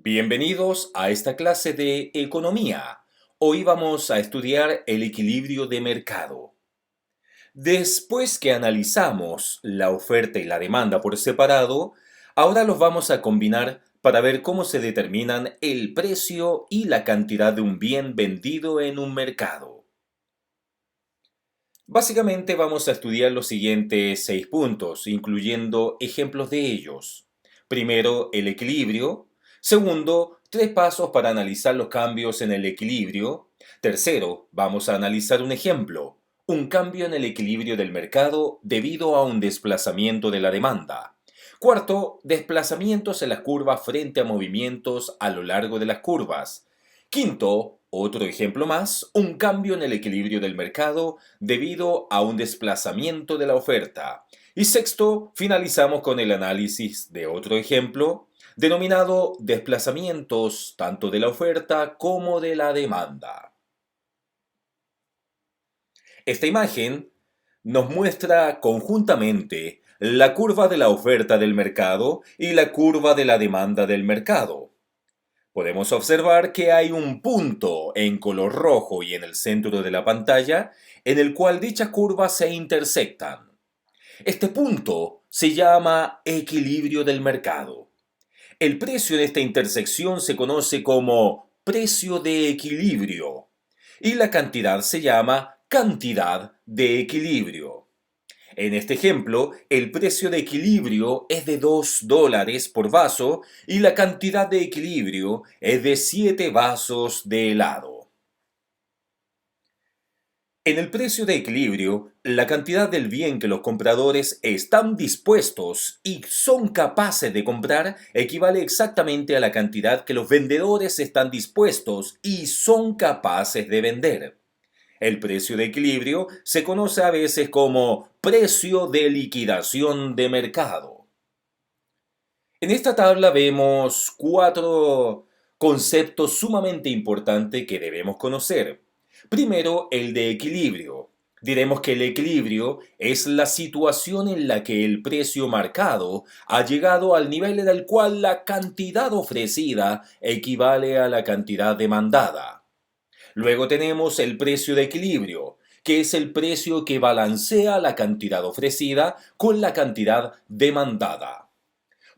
Bienvenidos a esta clase de economía. Hoy vamos a estudiar el equilibrio de mercado. Después que analizamos la oferta y la demanda por separado, ahora los vamos a combinar para ver cómo se determinan el precio y la cantidad de un bien vendido en un mercado. Básicamente vamos a estudiar los siguientes 6 puntos, incluyendo ejemplos de ellos. Primero, el equilibrio. Segundo, 3 pasos para analizar los cambios en el equilibrio. Tercero, vamos a analizar un ejemplo, un cambio en el equilibrio del mercado debido a un desplazamiento de la demanda. Cuarto, desplazamientos en las curvas frente a movimientos a lo largo de las curvas. Quinto, otro ejemplo más, un cambio en el equilibrio del mercado debido a un desplazamiento de la oferta. Y sexto, finalizamos con el análisis de otro ejemplo, denominado desplazamientos tanto de la oferta como de la demanda. Esta imagen nos muestra conjuntamente la curva de la oferta del mercado y la curva de la demanda del mercado. Podemos observar que hay un punto en color rojo y en el centro de la pantalla en el cual dichas curvas se intersectan. Este punto se llama equilibrio del mercado. El precio en esta intersección se conoce como precio de equilibrio y la cantidad se llama cantidad de equilibrio. En este ejemplo, el precio de equilibrio es de $2 por vaso y la cantidad de equilibrio es de 7 vasos de helado. En el precio de equilibrio, la cantidad del bien que los compradores están dispuestos y son capaces de comprar equivale exactamente a la cantidad que los vendedores están dispuestos y son capaces de vender. El precio de equilibrio se conoce a veces como precio de liquidación de mercado. En esta tabla vemos 4 conceptos sumamente importantes que debemos conocer. Primero, el de equilibrio. Diremos que el equilibrio es la situación en la que el precio marcado ha llegado al nivel en el cual la cantidad ofrecida equivale a la cantidad demandada. Luego tenemos el precio de equilibrio, que es el precio que balancea la cantidad ofrecida con la cantidad demandada.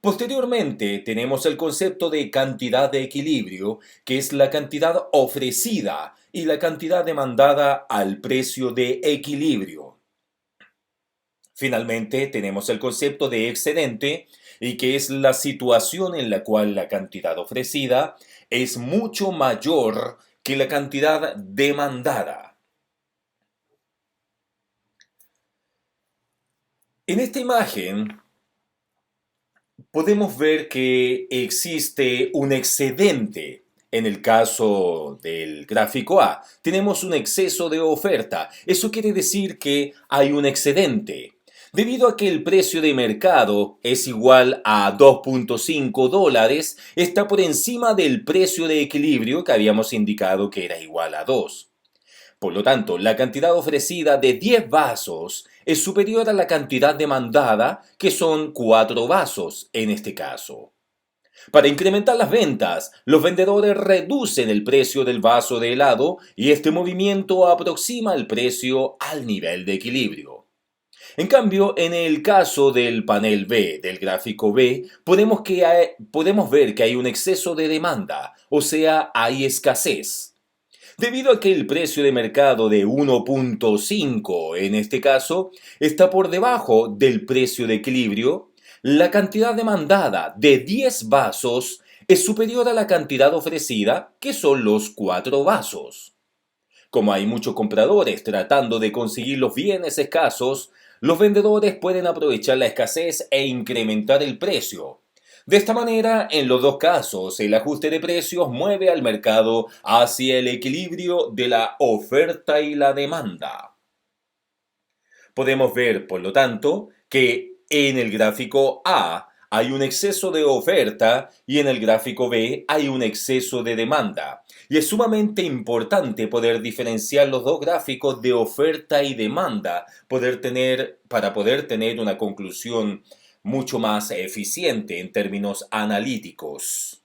Posteriormente tenemos el concepto de cantidad de equilibrio, que es la cantidad ofrecida y la cantidad demandada al precio de equilibrio. Finalmente tenemos el concepto de excedente, y que es la situación en la cual la cantidad ofrecida es mucho mayor que la cantidad demandada. En esta imagen podemos ver que existe un excedente. En el caso del gráfico A, tenemos un exceso de oferta. Eso quiere decir que hay un excedente. Debido a que el precio de mercado es igual a $2.5, está por encima del precio de equilibrio que habíamos indicado que era igual a 2. Por lo tanto, la cantidad ofrecida de 10 vasos es superior a la cantidad demandada, que son 4 vasos en este caso. Para incrementar las ventas, los vendedores reducen el precio del vaso de helado y este movimiento aproxima el precio al nivel de equilibrio. En cambio, en el caso del panel B, del gráfico B, podemos ver que hay un exceso de demanda, o sea, hay escasez. Debido a que el precio de mercado de 1.5 en este caso está por debajo del precio de equilibrio, la cantidad demandada de 10 vasos es superior a la cantidad ofrecida, que son los 4 vasos. Como hay muchos compradores tratando de conseguir los bienes escasos, los vendedores pueden aprovechar la escasez e incrementar el precio. De esta manera, en los dos casos, el ajuste de precios mueve al mercado hacia el equilibrio de la oferta y la demanda. Podemos ver, por lo tanto, que en el gráfico A hay un exceso de oferta y en el gráfico B hay un exceso de demanda. Y es sumamente importante poder diferenciar los dos gráficos de oferta y demanda, para poder tener una conclusión mucho más eficiente en términos analíticos.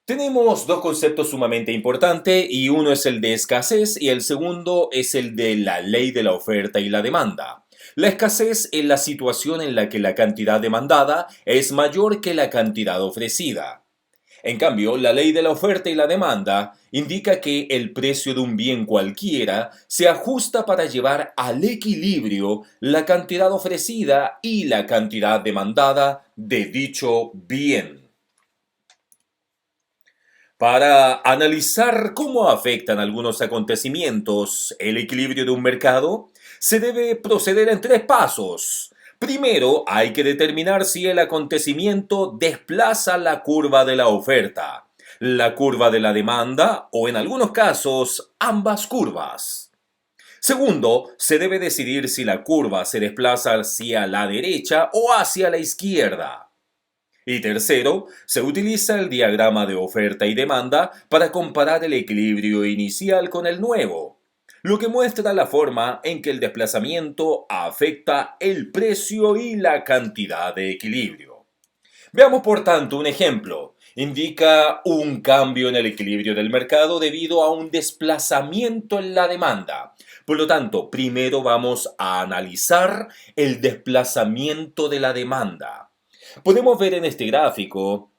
Tenemos dos conceptos sumamente importantes y uno es el de escasez y el segundo es el de la ley de la oferta y la demanda. La escasez es la situación en la que la cantidad demandada es mayor que la cantidad ofrecida. En cambio, la ley de la oferta y la demanda indica que el precio de un bien cualquiera se ajusta para llevar al equilibrio la cantidad ofrecida y la cantidad demandada de dicho bien. Para analizar cómo afectan algunos acontecimientos el equilibrio de un mercado, se debe proceder en tres pasos. Primero, hay que determinar si el acontecimiento desplaza la curva de la oferta, la curva de la demanda o en algunos casos ambas curvas. Segundo, se debe decidir si la curva se desplaza hacia la derecha o hacia la izquierda. Y tercero, se utiliza el diagrama de oferta y demanda para comparar el equilibrio inicial con el nuevo, lo que muestra la forma en que el desplazamiento afecta el precio y la cantidad de equilibrio. Veamos por tanto un ejemplo. Indica un cambio en el equilibrio del mercado debido a un desplazamiento en la demanda. Por lo tanto, primero vamos a analizar el desplazamiento de la demanda. Podemos ver en este gráfico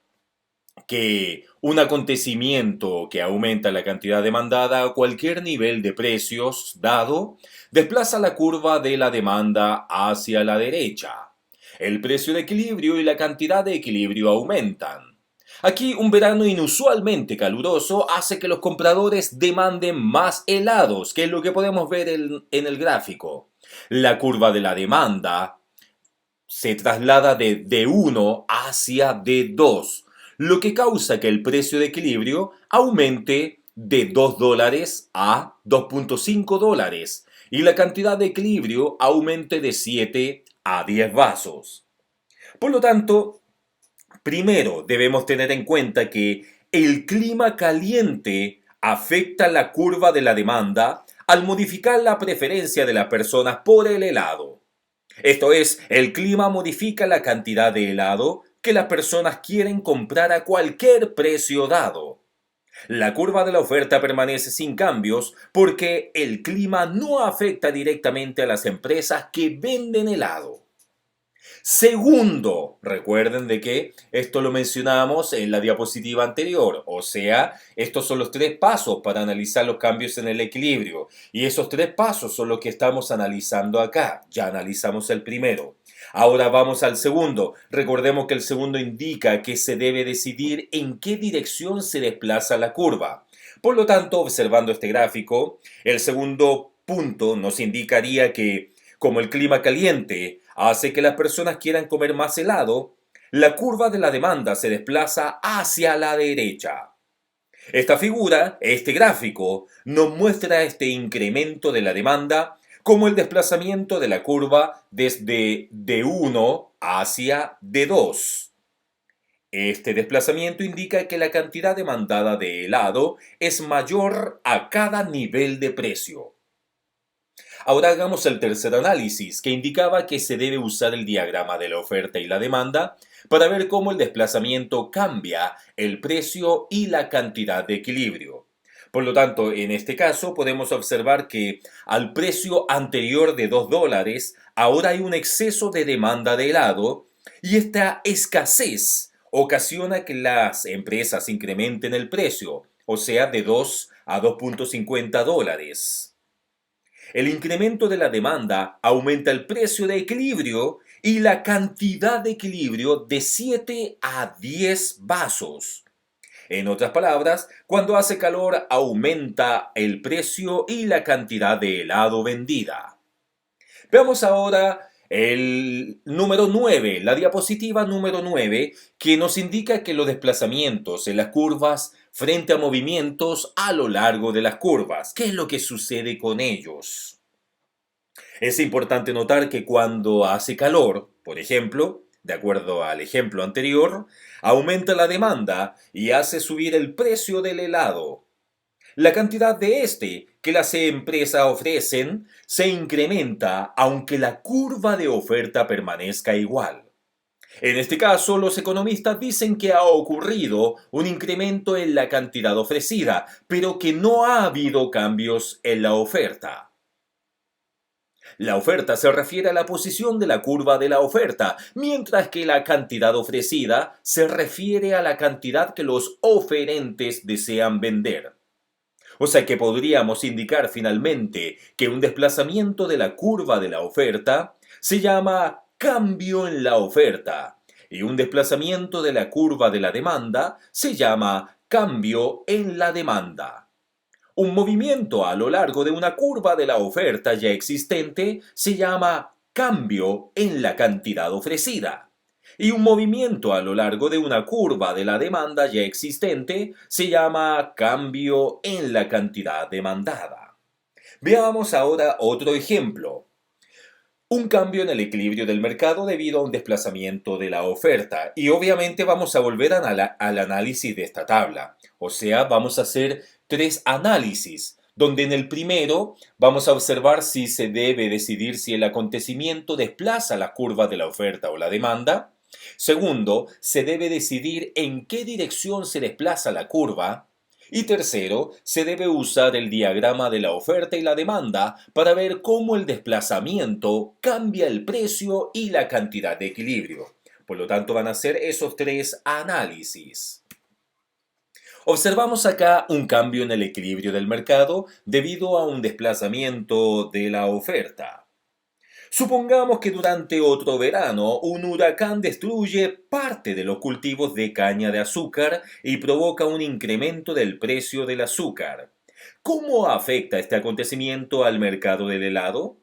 que un acontecimiento que aumenta la cantidad demandada a cualquier nivel de precios dado desplaza la curva de la demanda hacia la derecha. El precio de equilibrio y la cantidad de equilibrio aumentan. Aquí un verano inusualmente caluroso hace que los compradores demanden más helados, que es lo que podemos ver en el gráfico. La curva de la demanda se traslada de D1 hacia D2, lo que causa que el precio de equilibrio aumente de $2 a $2.5 y la cantidad de equilibrio aumente de 7 a 10 vasos. Por lo tanto, primero debemos tener en cuenta que el clima caliente afecta la curva de la demanda al modificar la preferencia de las personas por el helado. Esto es, el clima modifica la cantidad de helado que las personas quieren comprar a cualquier precio dado. La curva de la oferta permanece sin cambios porque el clima no afecta directamente a las empresas que venden helado. Segundo, recuerden de que esto lo mencionamos en la diapositiva anterior, o sea, estos son los tres pasos para analizar los cambios en el equilibrio. Y esos tres pasos son los que estamos analizando acá. Ya analizamos el primero. Ahora vamos al segundo. Recordemos que el segundo indica que se debe decidir en qué dirección se desplaza la curva. Por lo tanto, observando este gráfico, el segundo punto nos indicaría que, como el clima caliente hace que las personas quieran comer más helado, la curva de la demanda se desplaza hacia la derecha. Esta figura, este gráfico, nos muestra este incremento de la demanda como el desplazamiento de la curva desde D1 hacia D2. Este desplazamiento indica que la cantidad demandada de helado es mayor a cada nivel de precio. Ahora hagamos el tercer análisis, que indicaba que se debe usar el diagrama de la oferta y la demanda para ver cómo el desplazamiento cambia el precio y la cantidad de equilibrio. Por lo tanto, en este caso podemos observar que al precio anterior de $2, ahora hay un exceso de demanda de helado y esta escasez ocasiona que las empresas incrementen el precio, o sea, de 2 a $2.50. El incremento de la demanda aumenta el precio de equilibrio y la cantidad de equilibrio de 7 a 10 vasos. En otras palabras, cuando hace calor aumenta el precio y la cantidad de helado vendida. Veamos ahora el número 9, la diapositiva número 9, que nos indica que los desplazamientos en las curvas frente a movimientos a lo largo de las curvas. ¿Qué es lo que sucede con ellos? Es importante notar que cuando hace calor, por ejemplo, de acuerdo al ejemplo anterior, aumenta la demanda y hace subir el precio del helado. La cantidad de este que las empresas ofrecen se incrementa aunque la curva de oferta permanezca igual. En este caso, los economistas dicen que ha ocurrido un incremento en la cantidad ofrecida, pero que no ha habido cambios en la oferta. La oferta se refiere a la posición de la curva de la oferta, mientras que la cantidad ofrecida se refiere a la cantidad que los oferentes desean vender. O sea que podríamos indicar finalmente que un desplazamiento de la curva de la oferta se llama cambio en la oferta y un desplazamiento de la curva de la demanda se llama cambio en la demanda. Un movimiento a lo largo de una curva de la oferta ya existente se llama cambio en la cantidad ofrecida. Y un movimiento a lo largo de una curva de la demanda ya existente se llama cambio en la cantidad demandada. Veamos ahora otro ejemplo. Un cambio en el equilibrio del mercado debido a un desplazamiento de la oferta. Y obviamente vamos a volver al análisis de esta tabla. O sea, vamos a hacer tres análisis, donde en el primero vamos a observar si se debe decidir si el acontecimiento desplaza la curva de la oferta o la demanda. Segundo, se debe decidir en qué dirección se desplaza la curva. Y tercero, se debe usar el diagrama de la oferta y la demanda para ver cómo el desplazamiento cambia el precio y la cantidad de equilibrio. Por lo tanto, van a ser esos tres análisis. Observamos acá un cambio en el equilibrio del mercado debido a un desplazamiento de la oferta. Supongamos que durante otro verano un huracán destruye parte de los cultivos de caña de azúcar y provoca un incremento del precio del azúcar. ¿Cómo afecta este acontecimiento al mercado del helado?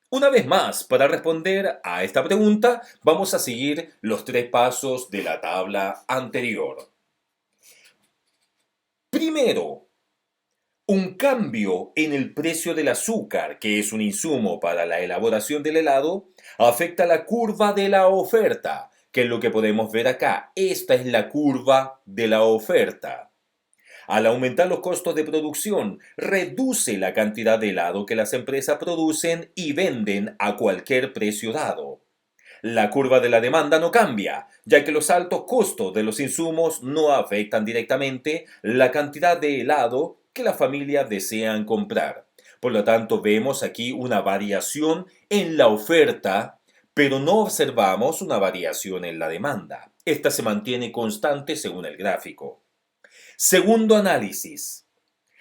Una vez más, para responder a esta pregunta, vamos a seguir los tres pasos de la tabla anterior. Primero, un cambio en el precio del azúcar, que es un insumo para la elaboración del helado, afecta la curva de la oferta, que es lo que podemos ver acá. Esta es la curva de la oferta. Al aumentar los costos de producción, reduce la cantidad de helado que las empresas producen y venden a cualquier precio dado. La curva de la demanda no cambia, ya que los altos costos de los insumos no afectan directamente la cantidad de helado que las familias desean comprar. Por lo tanto, vemos aquí una variación en la oferta, pero no observamos una variación en la demanda. Esta se mantiene constante según el gráfico. Segundo análisis.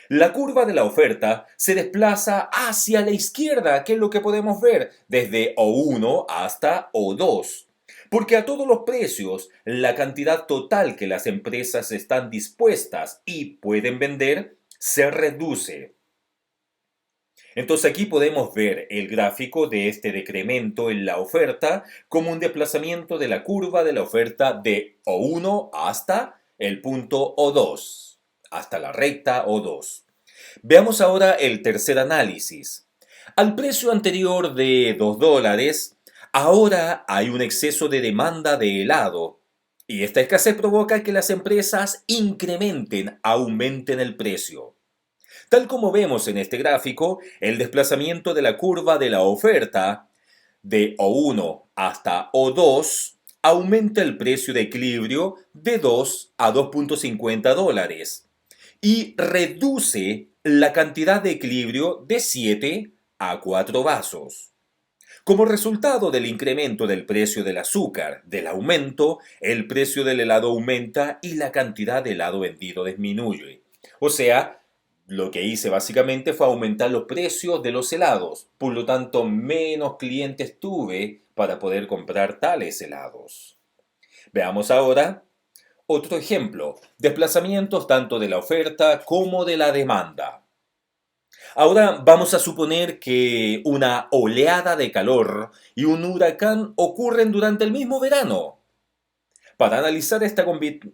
La curva de la oferta se desplaza hacia la izquierda, que es lo que podemos ver, desde O1 hasta O2. Porque a todos los precios, la cantidad total que las empresas están dispuestas y pueden vender se reduce. Entonces aquí podemos ver el gráfico de este decremento en la oferta como un desplazamiento de la curva de la oferta de O1 hasta el punto O2, hasta la recta O2. Veamos ahora el tercer análisis. Al precio anterior de $2, ahora hay un exceso de demanda de helado. Y esta escasez provoca que las empresas aumenten el precio. Tal como vemos en este gráfico, el desplazamiento de la curva de la oferta de O1 hasta O2 aumenta el precio de equilibrio de 2 a $2.50 y reduce la cantidad de equilibrio de 7 a 4 vasos. Como resultado del incremento del precio del azúcar, del aumento, el precio del helado aumenta y la cantidad de helado vendido disminuye. O sea, lo que hice básicamente fue aumentar los precios de los helados, por lo tanto menos clientes tuve para poder comprar tales helados. Veamos ahora otro ejemplo, desplazamientos tanto de la oferta como de la demanda. Ahora vamos a suponer que una oleada de calor y un huracán ocurren durante el mismo verano. Para analizar esta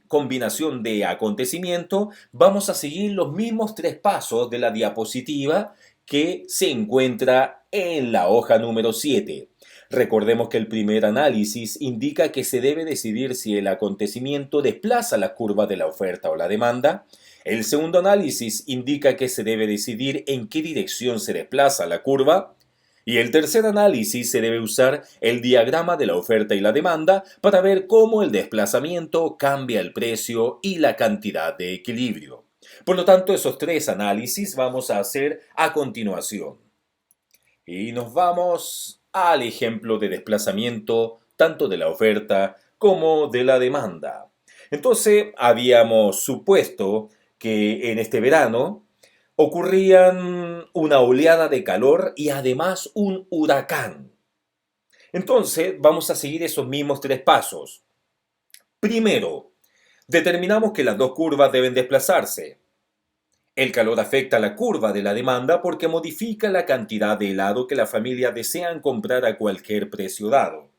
combinación de acontecimientos, vamos a seguir los mismos tres pasos de la diapositiva que se encuentra en la hoja número 7. Recordemos que el primer análisis indica que se debe decidir si el acontecimiento desplaza la curva de la oferta o la demanda. El segundo análisis indica que se debe decidir en qué dirección se desplaza la curva. Y el tercer análisis se debe usar el diagrama de la oferta y la demanda para ver cómo el desplazamiento cambia el precio y la cantidad de equilibrio. Por lo tanto, esos tres análisis vamos a hacer a continuación. Y nos vamos al ejemplo de desplazamiento tanto de la oferta como de la demanda. Entonces, habíamos supuesto que en este verano ocurrían una oleada de calor y además un huracán. Entonces, vamos a seguir esos mismos tres pasos. Primero, determinamos que las dos curvas deben desplazarse. El calor afecta la curva de la demanda porque modifica la cantidad de helado que la familia desean comprar a cualquier precio dado.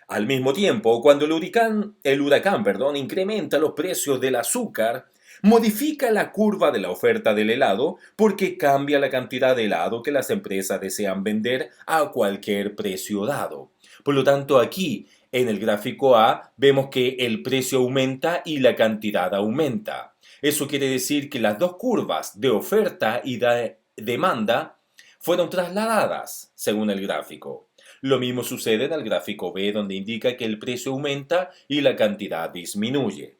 Al mismo tiempo, cuando el huracán, incrementa los precios del azúcar, modifica la curva de la oferta del helado porque cambia la cantidad de helado que las empresas desean vender a cualquier precio dado. Por lo tanto, aquí en el gráfico A vemos que el precio aumenta y la cantidad aumenta. Eso quiere decir que las dos curvas de oferta y de demanda fueron trasladadas según el gráfico. Lo mismo sucede en el gráfico B, donde indica que el precio aumenta y la cantidad disminuye.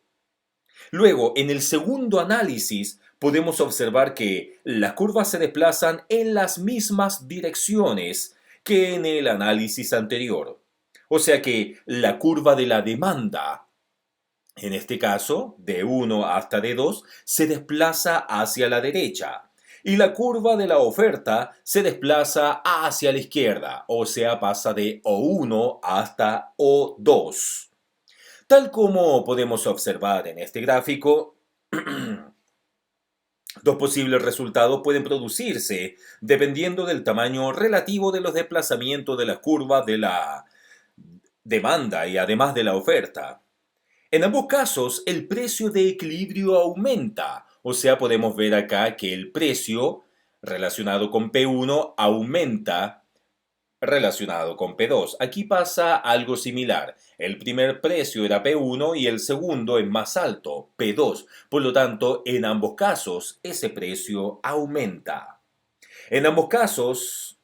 Luego, en el segundo análisis, podemos observar que las curvas se desplazan en las mismas direcciones que en el análisis anterior. O sea que la curva de la demanda, en este caso, de 1 hasta D2, se desplaza hacia la derecha. Y la curva de la oferta se desplaza hacia la izquierda, o sea, pasa de O1 hasta O2. Tal como podemos observar en este gráfico, dos posibles resultados pueden producirse dependiendo del tamaño relativo de los desplazamientos de la curva de la demanda y además de la oferta. En ambos casos, el precio de equilibrio aumenta, o sea, podemos ver acá que el precio relacionado con P1 aumenta relacionado con P2. Aquí pasa algo similar. El primer precio era P1 y el segundo es más alto, P2. Por lo tanto, en ambos casos, ese precio aumenta. En ambos casos,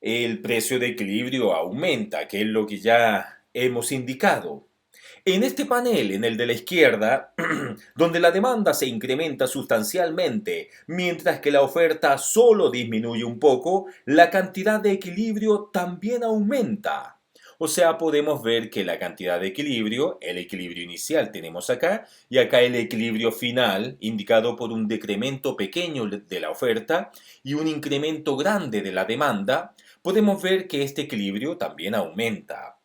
el precio de equilibrio aumenta, que es lo que ya hemos indicado. En este panel, en el de la izquierda, donde la demanda se incrementa sustancialmente, mientras que la oferta solo disminuye un poco, la cantidad de equilibrio también aumenta. O sea, podemos ver que la cantidad de equilibrio, el equilibrio inicial tenemos acá, y acá el equilibrio final, indicado por un decremento pequeño de la oferta y un incremento grande de la demanda, podemos ver que este equilibrio también aumenta.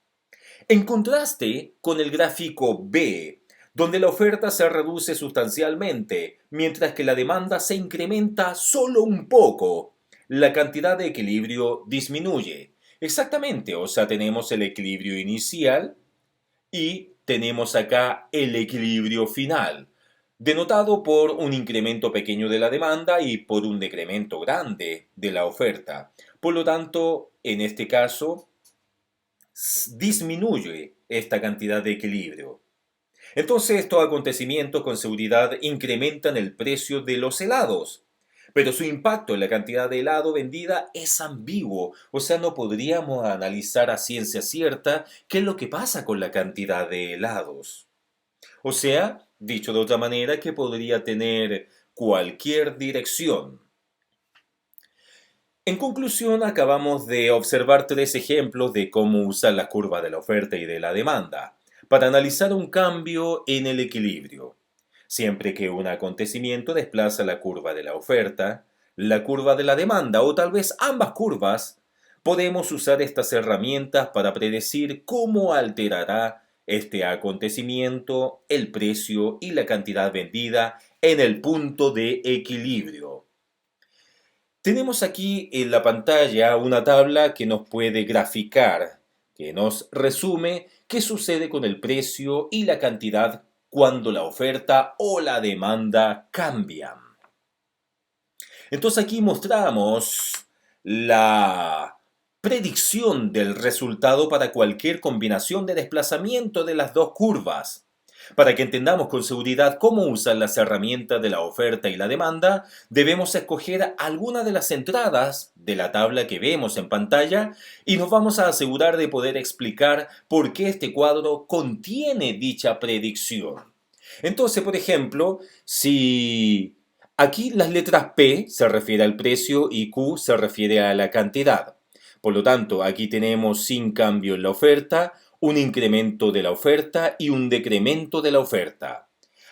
En contraste con el gráfico B, donde la oferta se reduce sustancialmente, mientras que la demanda se incrementa solo un poco, la cantidad de equilibrio disminuye. Exactamente, o sea, tenemos el equilibrio inicial y tenemos acá el equilibrio final, denotado por un incremento pequeño de la demanda y por un decremento grande de la oferta. Por lo tanto, en este caso, disminuye esta cantidad de equilibrio. Entonces estos acontecimientos con seguridad incrementan el precio de los helados, pero su impacto en la cantidad de helado vendida es ambiguo, o sea, no podríamos analizar a ciencia cierta qué es lo que pasa con la cantidad de helados. O sea, dicho de otra manera, que podría tener cualquier dirección. En conclusión, acabamos de observar tres ejemplos de cómo usar la curva de la oferta y de la demanda para analizar un cambio en el equilibrio. Siempre que un acontecimiento desplaza la curva de la oferta, la curva de la demanda o tal vez ambas curvas, podemos usar estas herramientas para predecir cómo alterará este acontecimiento, el precio y la cantidad vendida en el punto de equilibrio. Tenemos aquí en la pantalla una tabla que nos puede graficar, que nos resume qué sucede con el precio y la cantidad cuando la oferta o la demanda cambian. Entonces aquí mostramos la predicción del resultado para cualquier combinación de desplazamiento de las dos curvas. Para que entendamos con seguridad cómo usar las herramientas de la oferta y la demanda, debemos escoger alguna de las entradas de la tabla que vemos en pantalla y nos vamos a asegurar de poder explicar por qué este cuadro contiene dicha predicción. Entonces, por ejemplo, si aquí las letras P se refiere al precio y Q se refiere a la cantidad. Por lo tanto, aquí tenemos sin cambio en la oferta, un incremento de la oferta y un decremento de la oferta.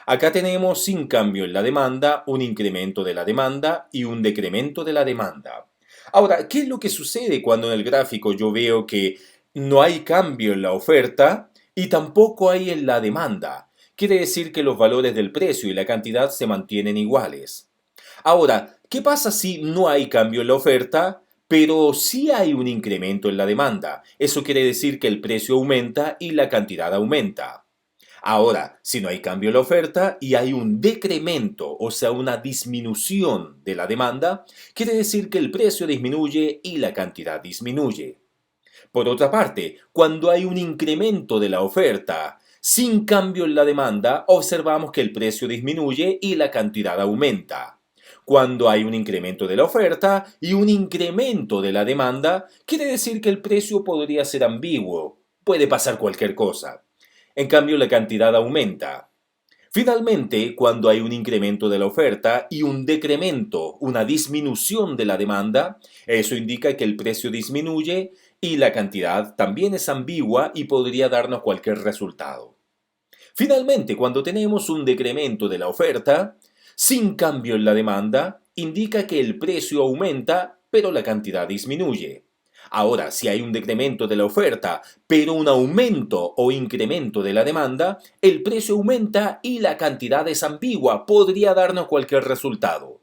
Acá tenemos sin cambio en la demanda, un incremento de la demanda y un decremento de la demanda. Ahora, ¿qué es lo que sucede cuando en el gráfico yo veo que no hay cambio en la oferta y tampoco hay en la demanda? Quiere decir que los valores del precio y la cantidad se mantienen iguales. Ahora, ¿qué pasa si no hay cambio en la oferta, pero sí hay un incremento en la demanda? Eso quiere decir que el precio aumenta y la cantidad aumenta. Ahora, si no hay cambio en la oferta y hay un decremento, o sea, una disminución de la demanda, quiere decir que el precio disminuye y la cantidad disminuye. Por otra parte, cuando hay un incremento de la oferta sin cambio en la demanda, observamos que el precio disminuye y la cantidad aumenta. Cuando hay un incremento de la oferta y un incremento de la demanda, quiere decir que el precio podría ser ambiguo, puede pasar cualquier cosa. En cambio, la cantidad aumenta. Finalmente, cuando hay un incremento de la oferta y un decremento, una disminución de la demanda, eso indica que el precio disminuye y la cantidad también es ambigua y podría darnos cualquier resultado. Finalmente, cuando tenemos un decremento de la oferta, sin cambio en la demanda, indica que el precio aumenta, pero la cantidad disminuye. Ahora, si hay un decremento de la oferta, pero un aumento o incremento de la demanda, el precio aumenta y la cantidad es ambigua, podría darnos cualquier resultado.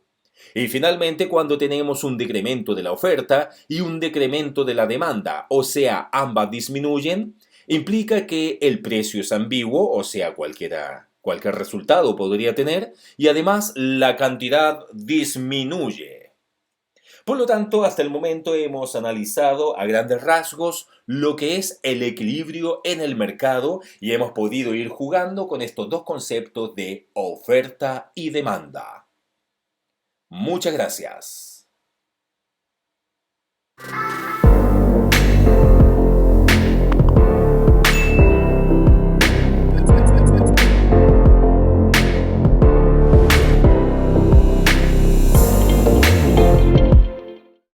Y finalmente, cuando tenemos un decremento de la oferta y un decremento de la demanda, o sea, ambas disminuyen, implica que el precio es ambiguo, o sea, cualquier resultado podría tener, y además la cantidad disminuye. Por lo tanto, hasta el momento hemos analizado a grandes rasgos lo que es el equilibrio en el mercado y hemos podido ir jugando con estos dos conceptos de oferta y demanda. Muchas gracias.